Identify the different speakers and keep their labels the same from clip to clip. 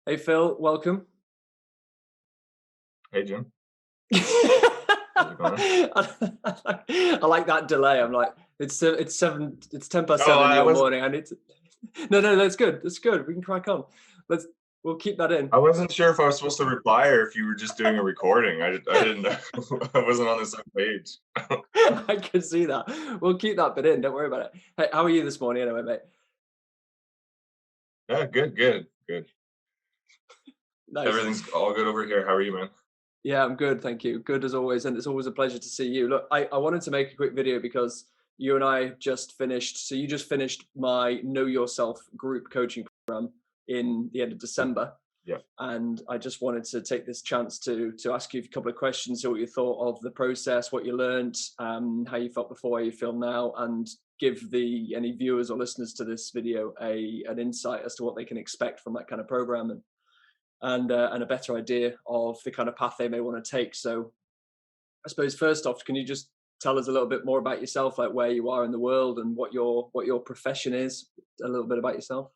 Speaker 1: Hey Phil, welcome.
Speaker 2: Hey Jim, how's it going?
Speaker 1: I like that delay. I'm like, it's seven, it's 10 past 7
Speaker 2: Oh,
Speaker 1: in
Speaker 2: I
Speaker 1: your
Speaker 2: was
Speaker 1: morning. I need to. No, that's good. That's good. We can crack on. Let's. We'll keep that in.
Speaker 2: I wasn't sure if I was supposed to reply or if you were just doing a recording. I didn't know. I wasn't on the same page.
Speaker 1: I can see that. We'll keep that bit in. Don't worry about it. Hey, how are you this morning, anyway, mate?
Speaker 2: Yeah, good.
Speaker 1: Nice.
Speaker 2: Everything's all good over here. How are you, man?
Speaker 1: Yeah, I'm good, thank you. Good as always, and it's always a pleasure to see you. Look, I wanted to make a quick video because you and I just finished. So you just finished my Know Yourself group coaching program in the end of December,
Speaker 2: Yeah.
Speaker 1: and I just wanted to take this chance to ask you a couple of questions, see what you thought of the process, what you learned, how you felt before, how you feel now, and give the any viewers or listeners to this video an insight as to what they can expect from that kind of program and a better idea of the kind of path they may want to take. So I suppose first off, can you just tell us a little bit more about yourself, like where you are in the world and what your profession is? A little bit about yourself.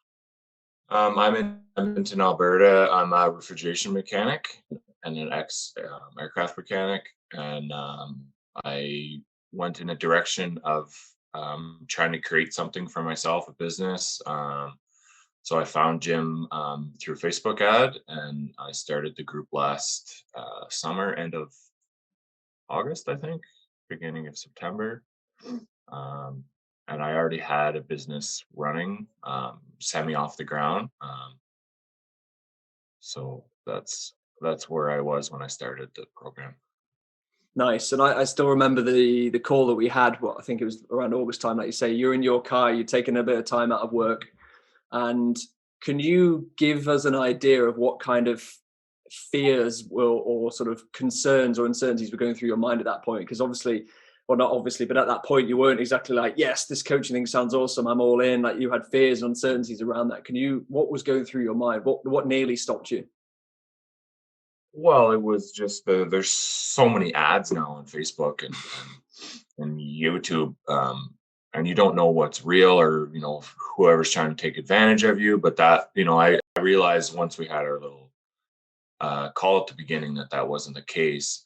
Speaker 2: I'm in Edmonton, Alberta. I'm a refrigeration mechanic and an ex aircraft mechanic, and I went in a direction of trying to create something for myself, a business. So I found Jim through a Facebook ad, and I started the group last summer, end of August, I think, beginning of September. Um, and I already had a business running, semi off the ground. So that's where I was when I started the program.
Speaker 1: Nice. And I still remember the call that we had. What I think it was around August time, like you say, you're in your car, you're taking a bit of time out of work. And can you give us an idea of what kind of fears or sort of concerns or uncertainties were going through your mind at that point? Because obviously, well, not obviously, but at that point, you weren't exactly like, yes, this coaching thing sounds awesome, I'm all in. Like you had fears and uncertainties around that. What was going through your mind? What nearly stopped you?
Speaker 2: Well, it was just there's so many ads now on Facebook and YouTube, and you don't know what's real or whoever's trying to take advantage of you. But that I realized once we had our little call at the beginning that that wasn't the case,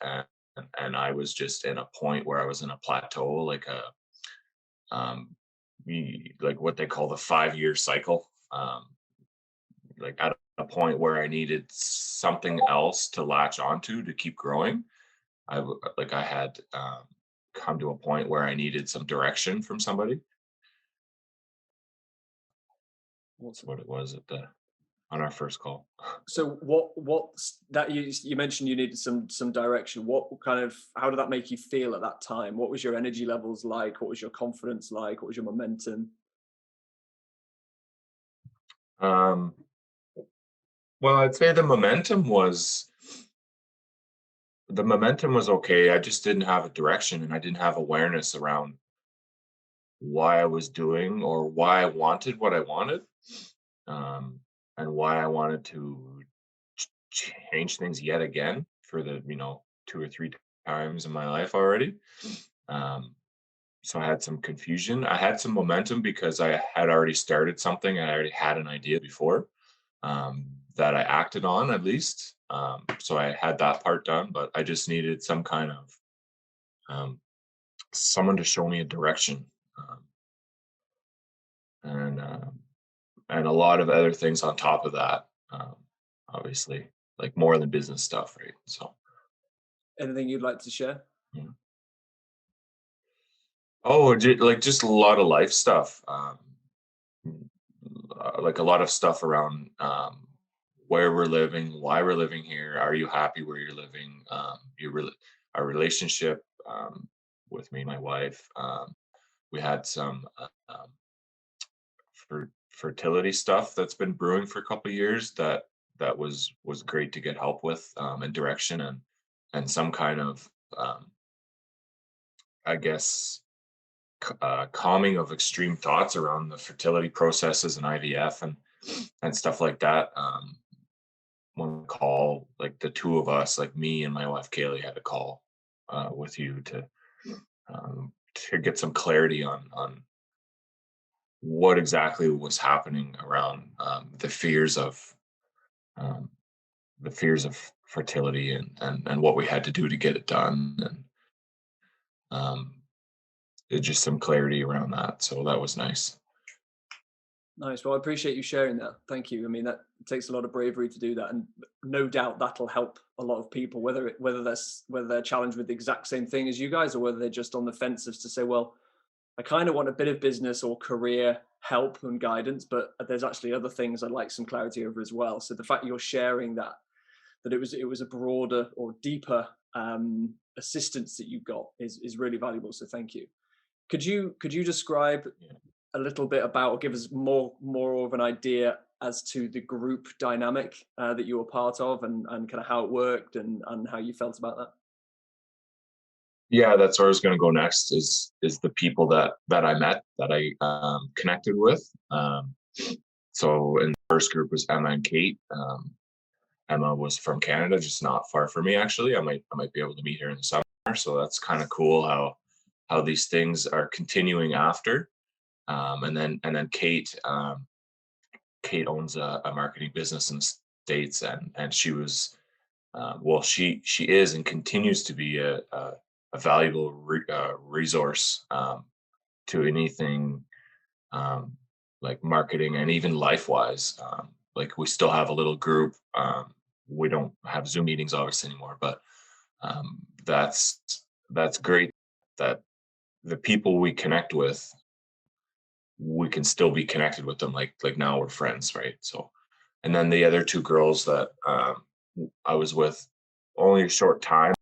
Speaker 2: and I was just in a point where I was in a plateau, like a like what they call the 5 year cycle. Like at a point where I needed something else to latch onto to keep growing. Like I had come to a point where I needed some direction from somebody. That's what it was at the on our first call.
Speaker 1: So what's that you mentioned you needed some direction. What kind of how did that make you feel at that time? What was your energy levels like? What was your confidence like? What was your momentum?
Speaker 2: Um, well, I'd say the momentum was okay. I just didn't have a direction, and I didn't have awareness around why I was doing or why I wanted what I wanted, um, and why I wanted to change things yet again for the 2 or 3 times in my life already. Um, so I had some confusion. I had some momentum because I had already started something. I already had an idea before, um, that I acted on at least. So I had that part done, but I just needed some kind of um, someone to show me a direction, um, and and a lot of other things on top of that. Obviously, like more than business stuff, right? So.
Speaker 1: Anything you'd like to share?
Speaker 2: Yeah. Oh, like just a lot of life stuff. Like a lot of stuff around where we're living, why we're living here. Are you happy where you're living? Our relationship with me and my wife. We had some fertility stuff that's been brewing for a couple of years that was great to get help with, and direction, and some kind of I guess calming of extreme thoughts around the fertility processes and IVF and stuff like that. One call, like the two of us, like me and my wife Kaylee, had a call with you to get some clarity on what exactly was happening around the fears of um, the fears of fertility and what we had to do to get it done, and um, just some clarity around that. So that was nice.
Speaker 1: Nice. Well, I appreciate you sharing that. Thank you. I mean, that takes a lot of bravery to do that, and no doubt that'll help a lot of people, whether they're challenged with the exact same thing as you guys, or whether they're just on the fence as to say, well, I kind of want a bit of business or career help and guidance, but there's actually other things I'd like some clarity over as well. So the fact you're sharing that it was a broader or deeper assistance that you got is really valuable. So thank you. Could you describe
Speaker 2: Yeah.
Speaker 1: a little bit about, or give us more of an idea as to the group dynamic that you were part of, and kind of how it worked, and how you felt about that?
Speaker 2: Yeah, that's where I was going to go next. Is the people that I met, that I connected with. So in the first group was Emma and Kate. Emma was from Canada, just not far from me actually. I might be able to meet her in the summer. So that's kind of cool how these things are continuing after. And then Kate, Kate owns a marketing business in the States, and she was, well, she is and continues to be a valuable resource, to anything, um, like marketing and even life wise. Like we still have a little group. We don't have Zoom meetings obviously anymore, but um, that's that's great that the people we connect with, we can still be connected with them. Like now we're friends, right? So, and then the other two girls that I was with only a short time,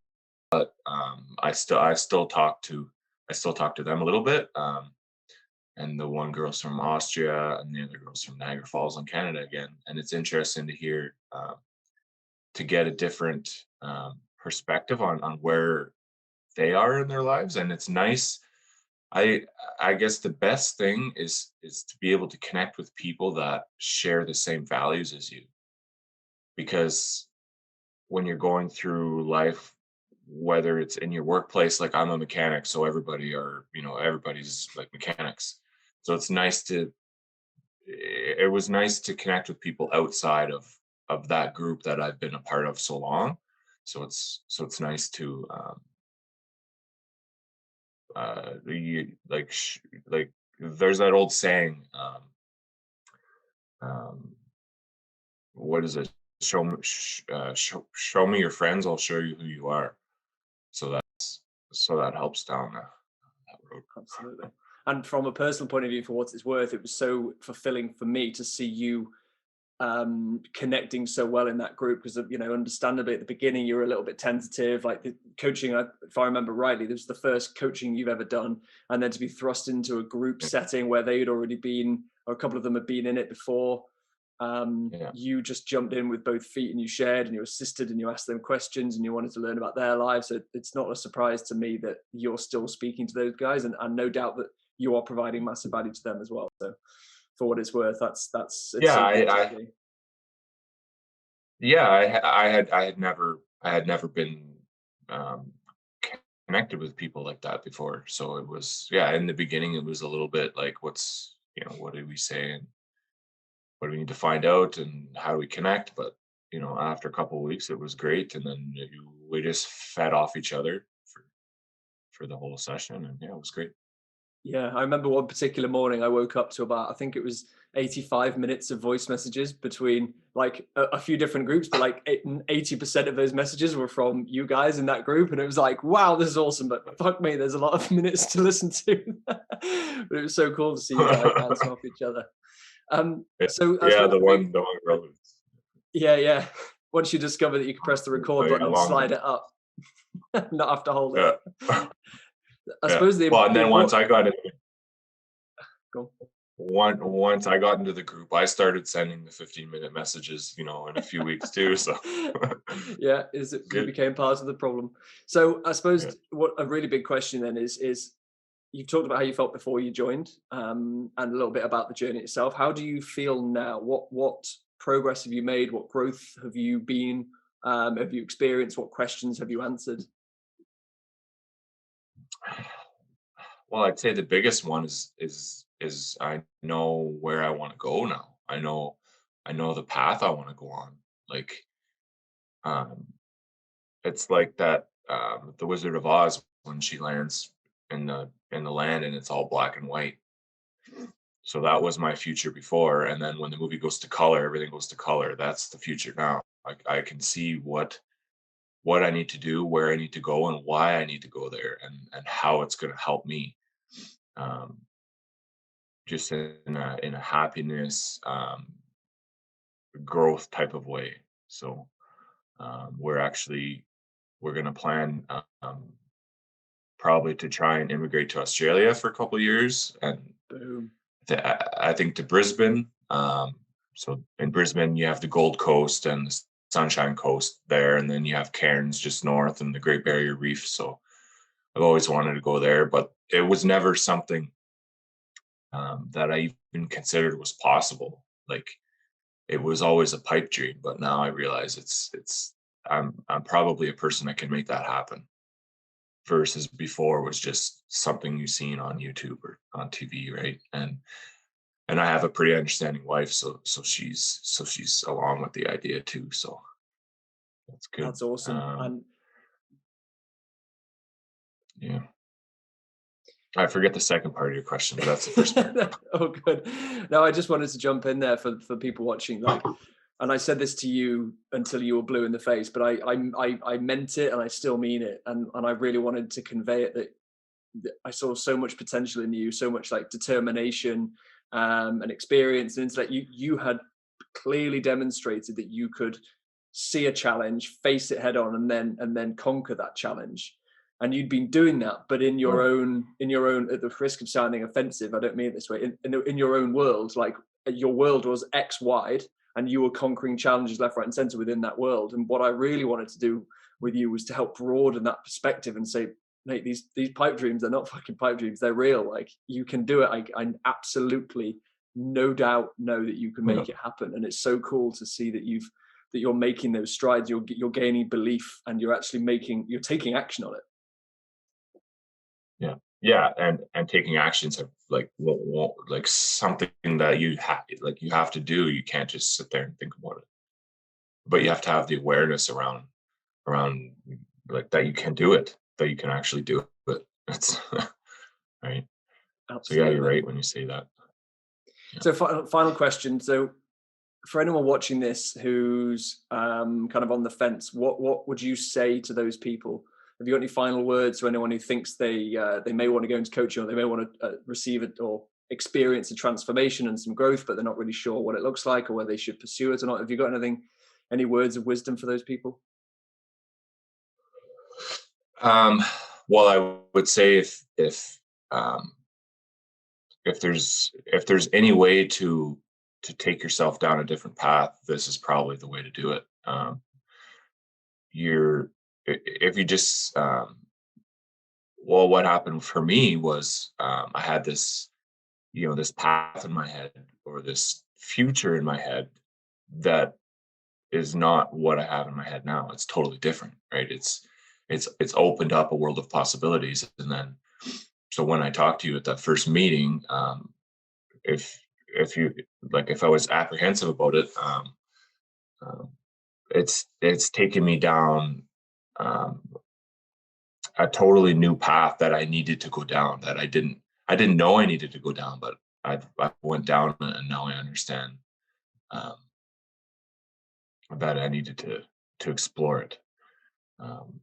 Speaker 2: but I still talk to them a little bit. And the one girl's from Austria, and the other girl's from Niagara Falls in Canada again. And it's interesting to hear, to get a different perspective on where they are in their lives, and it's nice. I I guess the best thing is to be able to connect with people that share the same values as you, because when you're going through life, whether it's in your workplace, like I'm a mechanic, so everybody's like mechanics. So it was nice to connect with people outside of that group that I've been a part of so long. So it's nice to, like there's that old saying, um, what is it? Show me your friends, I'll show you who you are. So that helps down that road.
Speaker 1: Absolutely. And from a personal point of view, for what it's worth, it was so fulfilling for me to see you connecting so well in that group, because understandably at the beginning you were a little bit tentative, like the coaching, if I remember rightly, this was the first coaching you've ever done, and then to be thrust into a group
Speaker 2: Yeah.
Speaker 1: setting where they had already been, or a couple of them had been in it before.
Speaker 2: Yeah.
Speaker 1: You just jumped in with both feet, and you shared and you assisted and you asked them questions and you wanted to learn about their lives. So it's not a surprise to me that you're still speaking to those guys, and no doubt that you are providing massive value to them as well. So for what it's worth, that's it's
Speaker 2: Yeah,
Speaker 1: so good to
Speaker 2: I
Speaker 1: see.
Speaker 2: yeah, I had never been, um, connected with people like that before. So it was, yeah, in the beginning it was a little bit like, what do we say, and what do we need to find out, and how do we connect? But after a couple of weeks, it was great, and then we just fed off each other for the whole session, and yeah, it was great.
Speaker 1: Yeah, I remember one particular morning I woke up to about, I think it was 85 minutes of voice messages between like a few different groups, but like 80% of those messages were from you guys in that group. And it was like, wow, this is awesome. But fuck me, there's a lot of minutes to listen to. But it was so cool to see you guys bouncing off each other.
Speaker 2: Yeah,
Speaker 1: So I
Speaker 2: yeah,
Speaker 1: suppose
Speaker 2: the one girl was,
Speaker 1: yeah. Once you discover that you can press the record
Speaker 2: yeah,
Speaker 1: button and
Speaker 2: long.
Speaker 1: slide it up, not have to hold it.
Speaker 2: Yeah.
Speaker 1: I
Speaker 2: Yeah.
Speaker 1: suppose
Speaker 2: Well, and
Speaker 1: the
Speaker 2: then once
Speaker 1: important.
Speaker 2: I got in,
Speaker 1: Go
Speaker 2: once I got into the group, I started sending the 15-minute messages, in a few weeks too. So
Speaker 1: Yeah, is it,
Speaker 2: it's
Speaker 1: you
Speaker 2: good.
Speaker 1: became part of the problem. So I
Speaker 2: Yeah.
Speaker 1: suppose what a really big question then is you've talked about how you felt before you joined, and a little bit about the journey itself. How do you feel now? What progress have you made? What growth have you experienced? What questions have you answered?
Speaker 2: Well, I'd say the biggest one is I know where I want to go now. I know the path I want to go on. Like, um, it's like that, the Wizard of Oz when she lands in the land and it's all black and white. So that was my future before, and then when the movie goes to color, everything goes to color. That's the future now. Like, I can see what I need to do, where I need to go, and why I need to go there, and how it's going to help me, um, just in a happiness, growth type of way. So, we're going to plan, probably to try and immigrate to Australia for a couple of years, and
Speaker 1: Boom.
Speaker 2: I think to Brisbane. So in Brisbane, you have the Gold Coast and the Sunshine Coast there, and then you have Cairns just north and the Great Barrier Reef. So I've always wanted to go there, but it was never something, that I even considered was possible. Like, it was always a pipe dream, but now I realize I'm probably a person that can make that happen. Versus before was just something you've seen on YouTube or on TV, right? And I have a pretty understanding wife, so she's along with the idea too. So that's good.
Speaker 1: That's awesome. And
Speaker 2: Yeah, I forget the second part of your question, but that's the first part.
Speaker 1: oh, good. No, I just wanted to jump in there for people watching. Like, and I said this to you until you were blue in the face, but I meant it, and I still mean it, and I really wanted to convey it, that I saw so much potential in you, so much like determination, and experience and intellect. You had clearly demonstrated that you could see a challenge, face it head on, and then conquer that challenge. And you'd been doing that, but in your
Speaker 2: Well,
Speaker 1: own, at the risk of sounding offensive, I don't mean it this way, in your own world. Like, your world was X wide, and you were conquering challenges left, right, and center within that world. And what I really wanted to do with you was to help broaden that perspective and say, mate, these pipe dreams, they're not fucking pipe dreams, they're real. Like, you can do it. I absolutely, no doubt, know that you can
Speaker 2: yeah,
Speaker 1: make it happen. And it's so cool to see that you're making those strides, you're gaining belief, and you're taking action on it.
Speaker 2: yeah, yeah, and taking actions of like won't like something that you have to do. You can't just sit there and think about it, but you have to have the awareness around like that you can do it, that you can actually do it. That's right. So yeah, you're
Speaker 1: Absolutely.
Speaker 2: right when you say that. Yeah.
Speaker 1: So final question. So for anyone watching this who's kind of on the fence, what would you say to those people? Have you got any final words to anyone who thinks they may want to go into coaching, or they may want to receive it or experience a transformation and some growth, but they're not really sure what it looks like or whether they should pursue it or not? Have you got any words of wisdom for those people?
Speaker 2: Um, well, I would say um, if there's any way to take yourself down a different path, this is probably the way to do it. You're if you just well, what happened for me was, I had this, this path in my head, or this future in my head, that is not what I have in my head now. It's totally different, right? It's opened up a world of possibilities. And then, so when I talked to you at that first meeting, if you like, if I was apprehensive about it, um, it's taken me down, um, a totally new path that I needed to go down, that I didn't know I needed to go down, but I went down it, and now I understand, um, that I needed to explore it. Um,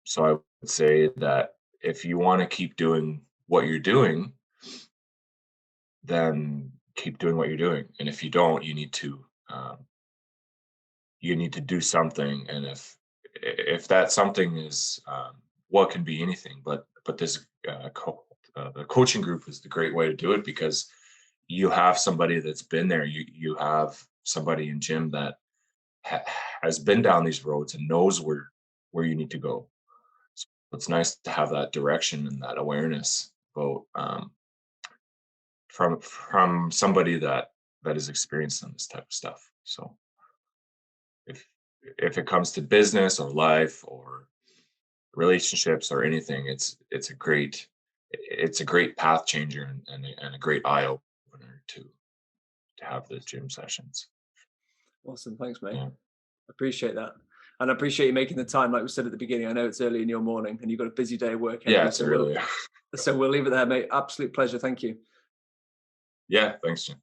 Speaker 2: so I would say that if you want to keep doing what you're doing, then keep doing what you're doing. And if you don't, you need to do something. And if that something is, what can be anything, but this, the coaching group is the great way to do it, because you have somebody that's been there. You have somebody in gym that ha- has been down these roads and knows where you need to go. So it's nice to have that direction and that awareness about, from somebody that is experienced in this type of stuff. So if it comes to business or life or relationships or anything, it's a great path changer, and a great eye opener to have the gym sessions.
Speaker 1: Awesome. Thanks, mate.
Speaker 2: Yeah.
Speaker 1: Appreciate that. And I appreciate you making the time, like we said at the beginning. I know it's early in your morning and you've got a busy day of work ahead of
Speaker 2: Yeah,
Speaker 1: you.
Speaker 2: it's early.
Speaker 1: So we'll leave it there, mate. Absolute pleasure. Thank you.
Speaker 2: Yeah, thanks, Jim.